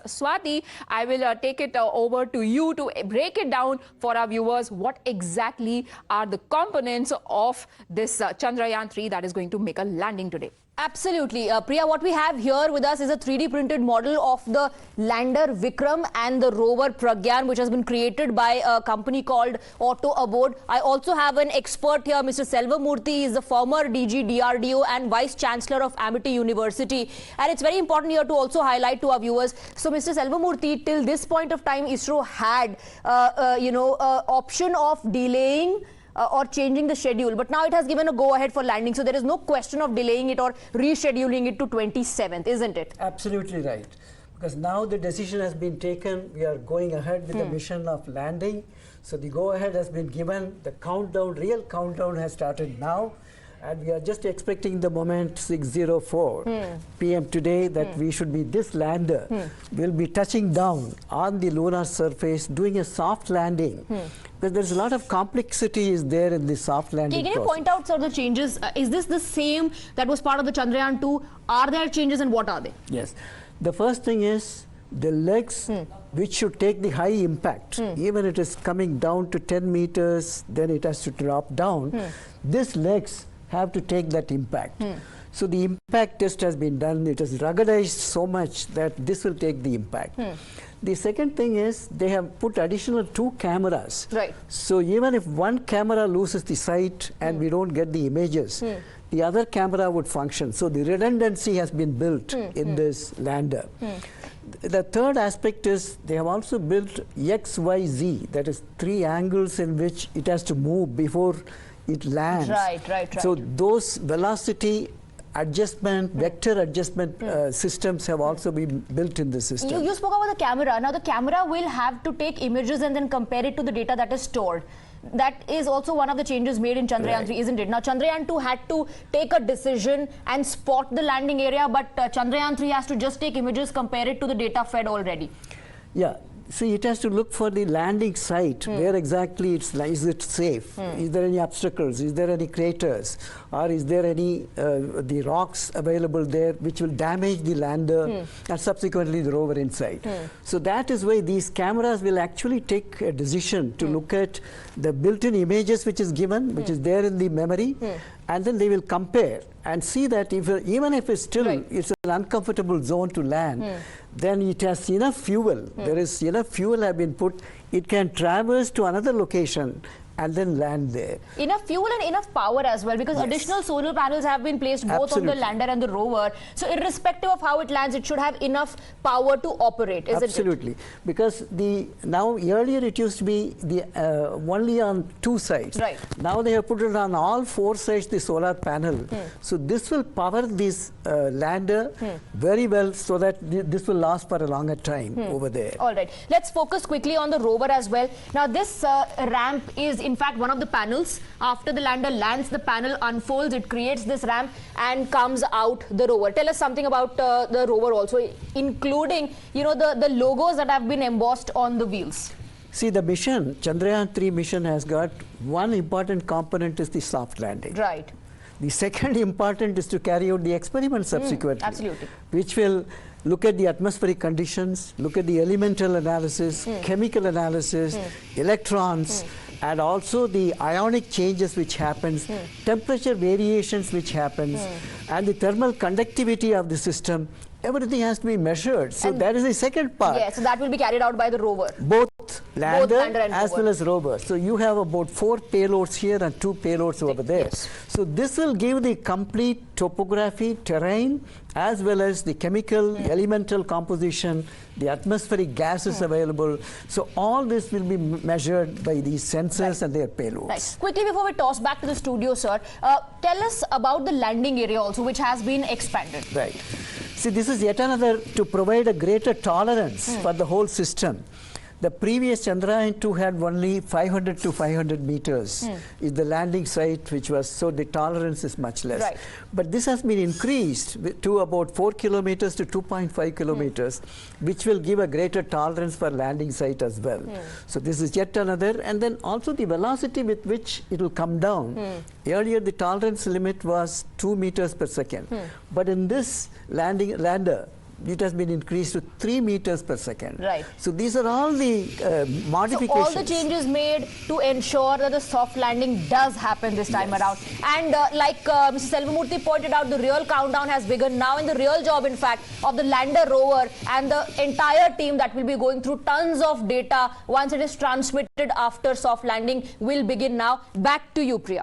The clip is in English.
Swati, I will take it over to you to break it down for our viewers. What exactly are the components of this Chandrayaan-3 that is going to make a landing today? Absolutely. Priya, what we have here with us is a 3D printed model of the lander Vikram and the rover Pragyan, which has been created by a company called Auto Abode. I also have an expert here, Mr. Selvamurthy. He is the former DG DRDO and Vice Chancellor of Amity University. And it's very important here to also highlight to our viewers. So, Mr. Selvamurthy, till this point of time, ISRO had, option of delaying or changing the schedule, but now it has given a go-ahead for landing, so there is no question of delaying it or rescheduling it to 27th, isn't it? Absolutely right, because now the decision has been taken. We are going ahead with the mission of landing, so the go-ahead has been given. The countdown, real countdown, has started now, and we are just expecting the moment 6:04 p.m. today that we should be, this lander will be touching down on the lunar surface, doing a soft landing. Because there's a lot of complexity is there in the soft landing Can you point out, sir, the changes? Is this the same that was part of the Chandrayaan-2? Are there changes, and what are they? Yes. The first thing is the legs, which should take the high impact. Even it is coming down to 10 meters, then it has to drop down. These legs have to take that impact. So the impact test has been done. It has ruggedized so much that this will take the impact. The second thing is they have put additional 2 cameras. Right. So even if one camera loses the sight and we don't get the images, the other camera would function. So the redundancy has been built in this lander. The third aspect is they have also built XYZ, that is 3 angles in which it has to move before it lands. Right. So those velocity adjustment, vector adjustment systems have also been built in the system. You spoke about the camera. Now the camera will have to take images and then compare it to the data that is stored. That is also one of the changes made in Chandrayaan-3, isn't it? Now Chandrayaan-2 had to take a decision and spot the landing area, but Chandrayaan-3 has to just take images, compare it to the data fed already. Yeah. See, it has to look for the landing site, where exactly is it safe? Is there any obstacles? Is there any craters? Or is there any the rocks available there which will damage the lander and subsequently the rover inside? So that is why these cameras will actually take a decision to look at the built-in images which is given, which is there in the memory, and then they will compare and see that even if it's still it's an uncomfortable zone to land, then it has enough fuel. There is enough fuel have been put. It can traverse to another location and then land there. Enough fuel and enough power as well, because additional solar panels have been placed both on the lander and the rover. So irrespective of how it lands, it should have enough power to operate, isn't it? Absolutely. Because now earlier it used to be only on 2 sides. Right. Now they have put it on all 4 sides, the solar panel. So this will power this lander very well, so that this will last for a longer time over there. All right. Let's focus quickly on the rover as well. Now this ramp is in fact one of the panels. After the lander lands, the panel unfolds, it creates this ramp and comes out the rover. Tell us something about the rover also, including the logos that have been embossed on the wheels. See, the mission, Chandrayaan-3 mission, has got one important component, is the soft landing. Right. The second important is to carry out the experiment subsequently. Absolutely. Which will look at the atmospheric conditions, look at the elemental analysis, chemical analysis, electrons, and also the ionic changes which happens, temperature variations which happens, and the thermal conductivity of the system. Everything has to be measured. So that is the second part. Yeah, so that will be carried out by the rover. Both lander and as well as rover. So you have about 4 payloads here and 2 payloads over there. Yes. So this will give the complete topography, terrain, as well as the chemical, elemental composition, the atmospheric gases available. So all this will be measured by these sensors and their payloads. Right. Quickly before we toss back to the studio, sir, tell us about the landing area also, which has been expanded. Right. See, this is yet another to provide a greater tolerance for the whole system. The previous Chandrayaan-2 had only 500 to 500 meters is the landing site, which was, so the tolerance is much less. Right. But this has been increased to about 4 kilometers to 2.5 kilometers, which will give a greater tolerance for landing site as well. So this is yet another, and then also the velocity with which it will come down. Earlier the tolerance limit was 2 meters per second, but in this lander, it has been increased to 3 meters per second. Right. So these are all the modifications. So all the changes made to ensure that the soft landing does happen this time around. And like Mr. Selvamurthy pointed out, the real countdown has begun now, and the real job, in fact, of the lander rover and the entire team that will be going through tons of data once it is transmitted after soft landing will begin now. Back to you, Priya.